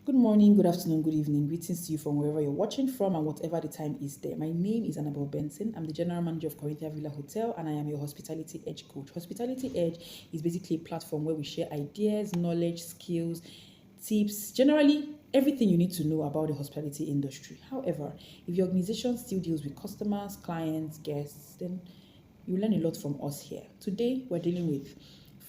Good morning, good afternoon, good evening. Greetings to you from wherever you're watching from and whatever the time is there. My name is Annabelle Benson. I'm the general manager of Corinthia Villa Hotel and I am your Hospitality Edge coach. Hospitality Edge is basically a platform where we share ideas, knowledge, skills, tips, generally everything you need to know about the hospitality industry. However, if your organization still deals with customers, clients, guests, then you learn a lot from us here. Today, we're dealing with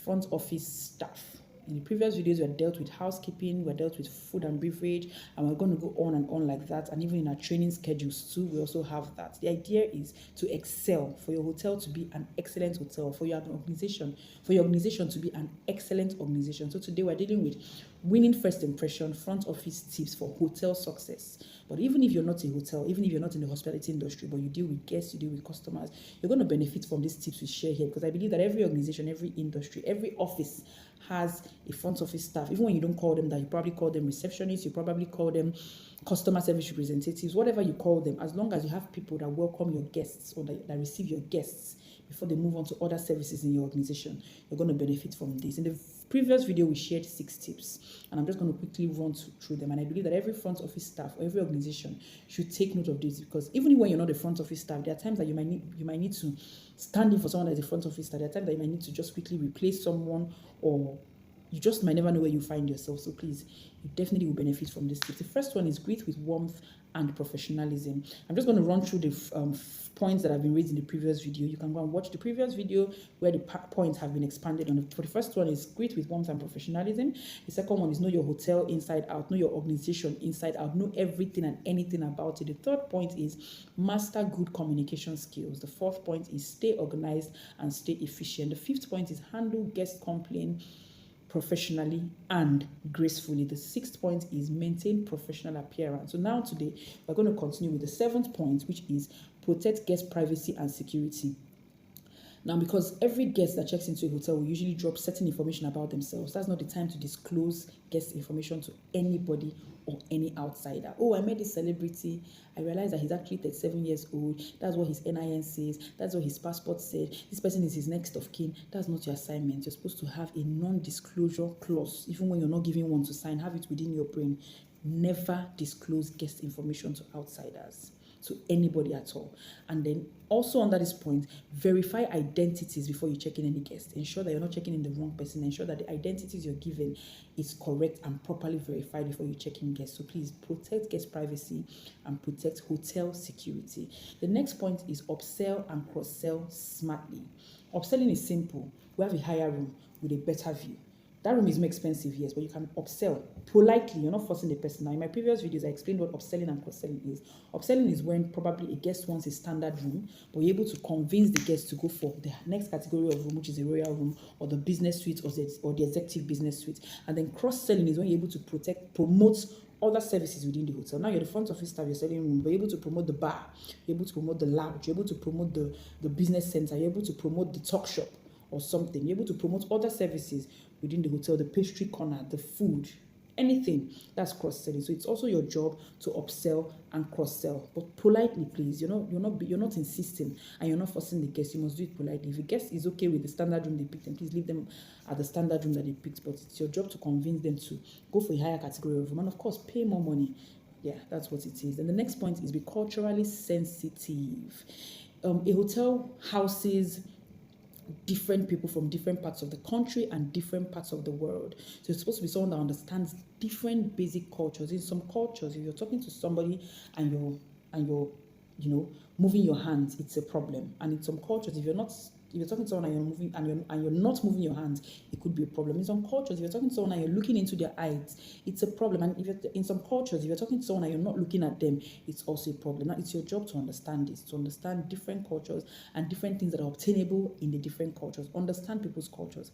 front office staff. In the previous videos, we dealt with housekeeping, we dealt with food and beverage, and we're going to go on and on like that. And even in our training schedules too, we also have that. The idea is to excel, for your hotel to be an excellent hotel, for your organization to be an excellent organization. So today we're dealing with winning first impression, front office tips for hotel success. But even if you're not a hotel, even if you're not in the hospitality industry, but you deal with guests, you deal with customers, you're going to benefit from these tips we share here, because I believe that every organization, every industry, every office has a front office staff. Even when you don't call them that, you probably call them receptionists, you probably call them customer service representatives, whatever you call them, as long as you have people that welcome your guests or that receive your guests before they move on to other services in your organization, you're going to benefit from this. In the previous video, we shared 6 tips, and I'm just going to quickly run through them. And I believe that every front office staff or every organization should take note of this, because even when you're not a front office staff, there are times that you might need to stand in for someone that's a front office staff. There are times that you might need to just quickly replace someone, or you just might never know where you find yourself. So please, you definitely will benefit from this tip. The first one is greet with warmth and professionalism. I'm just going to run through the points that have been raised in the previous video. You can go and watch the previous video where the points have been expanded on. For the first one is greet with warmth and professionalism. The second one is know your hotel inside out, know your organization inside out, know everything and anything about it. The third point is master good communication skills. The fourth point is stay organized and stay efficient. The fifth point is handle guest complaint professionally and gracefully. The sixth point is maintain professional appearance. So now today we're going to continue with the seventh point, which is protect guest privacy and security. Now, because every guest that checks into a hotel will usually drop certain information about themselves, that's not the time to disclose guest information to anybody or any outsider. Oh, I met this celebrity. I realized that he's actually 37 years old. That's what his NIN says. That's what his passport said. This person is his next of kin. That's not your assignment. You're supposed to have a non-disclosure clause. Even when you're not giving one to sign, have it within your brain. Never disclose guest information to outsiders, to anybody at all. And then also under this point, verify identities before you check in any guest. Ensure that you're not checking in the wrong person. Ensure that the identities you're given is correct and properly verified before you check in guests. So please protect guest privacy and protect hotel security. The next point is upsell and cross-sell smartly. Upselling is simple. We have a higher room with a better view. That room is more expensive, yes, but you can upsell politely. You're not forcing the person. Now, in my previous videos, I explained what upselling and cross-selling is. Upselling is when probably a guest wants a standard room, but you're able to convince the guest to go for the next category of room, which is a royal room, or the business suite, or the executive business suite. And then cross-selling is when you're able to promote other services within the hotel. Now you're the front office staff, you're selling room, but you're able to promote the bar, you're able to promote the lounge, you're able to promote the business center, you're able to promote the talk shop or something. You're able to promote other services within the hotel, the pastry corner, the food, anything. That's cross-selling. So it's also your job to upsell and cross-sell, but politely, please. You're not insisting and you're not forcing the guest. You must do it politely. If a guest is okay with the standard room they picked, then please leave them at the standard room that they picked. But it's your job to convince them to go for a higher category of room, and of course, pay more money. Yeah, that's what it is. And the next point is be culturally sensitive. A hotel houses different people from different parts of the country and different parts of the world. So it's supposed to be someone that understands different basic cultures. In some cultures, if you're talking to somebody and you're moving your hands, it's a problem. And in some cultures, if you're talking to someone and you're not moving your hands, it could be a problem. In some cultures, if you're talking to someone and you're looking into their eyes, it's a problem. And in some cultures, if you're talking to someone and you're not looking at them, it's also a problem. Now, it's your job to understand this, to understand different cultures and different things that are obtainable in the different cultures. Understand people's cultures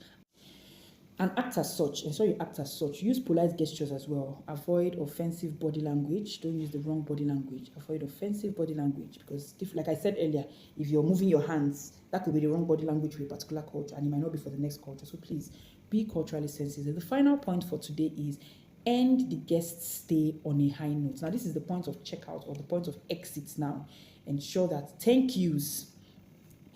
and act as such. And so you act as such. Use polite gestures as well. Avoid offensive body language. Don't use the wrong body language. Avoid offensive body language, because like I said earlier, if you're moving your hands, that could be the wrong body language for a particular culture, and it might not be for the next culture. So please be culturally sensitive. The final point for today is end the guest stay on a high note. Now, this is the point of checkout or the point of exit now. Ensure that thank yous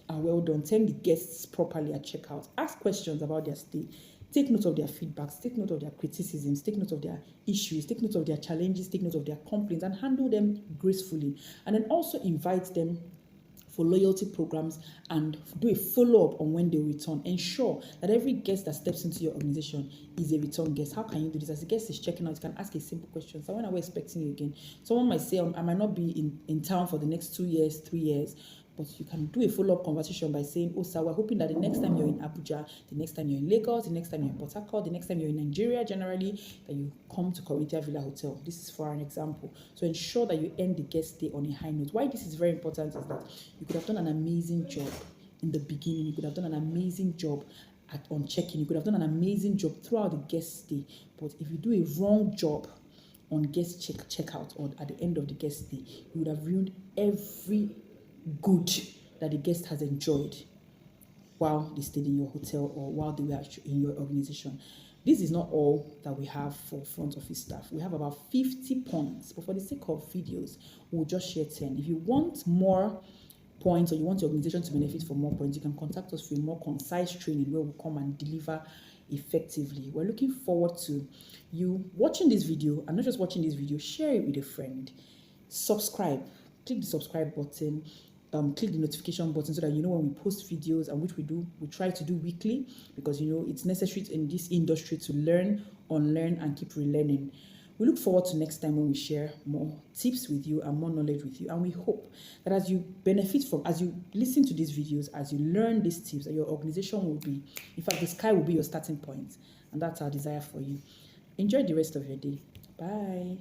are well done. Thank the guests properly at checkout. Ask questions about their stay. Take note of their feedbacks, take note of their criticisms, take note of their issues, take note of their challenges, take note of their complaints, and handle them gracefully. And then also invite them for loyalty programs and do a follow-up on when they return. Ensure that every guest that steps into your organization is a return guest. How can you do this? As the guest is checking out, you can ask a simple question. So when are we expecting you again? Someone might say, I might not be in town for the next 2 years, 3 years, but you can do a follow-up conversation by saying, oh, sir, we're hoping that the next time you're in Abuja, the next time you're in Lagos, the next time you're in Port Harcourt, the next time you're in Nigeria generally, that you come to Corinthia Villa Hotel. This is for an example. So ensure that you end the guest stay on a high note. Why this is very important is that you could have done an amazing job in the beginning. You could have done an amazing job on check-in. You could have done an amazing job throughout the guest stay. But if you do a wrong job on guest checkout or at the end of the guest stay, you would have ruined every good that the guest has enjoyed while they stayed in your hotel or while they were in your organization. This is not all that we have for front office staff. We have about 50 points, but for the sake of videos, we'll just share 10. If you want more points or you want your organization to benefit from more points, you can contact us for a more concise training where we'll come and deliver effectively. We're looking forward to you watching this video, and not just watching this video, share it with a friend. Subscribe. Click the subscribe button. Click the notification button so that you know when we post videos, and which we try to do weekly, because it's necessary in this industry to learn, unlearn, and keep relearning. We look forward to next time when we share more tips with you and more knowledge with you. And we hope that as you benefit from, as you listen to these videos, as you learn these tips, that your organization will be, in fact, the sky will be your starting point. And that's our desire for you. Enjoy the rest of your day. Bye.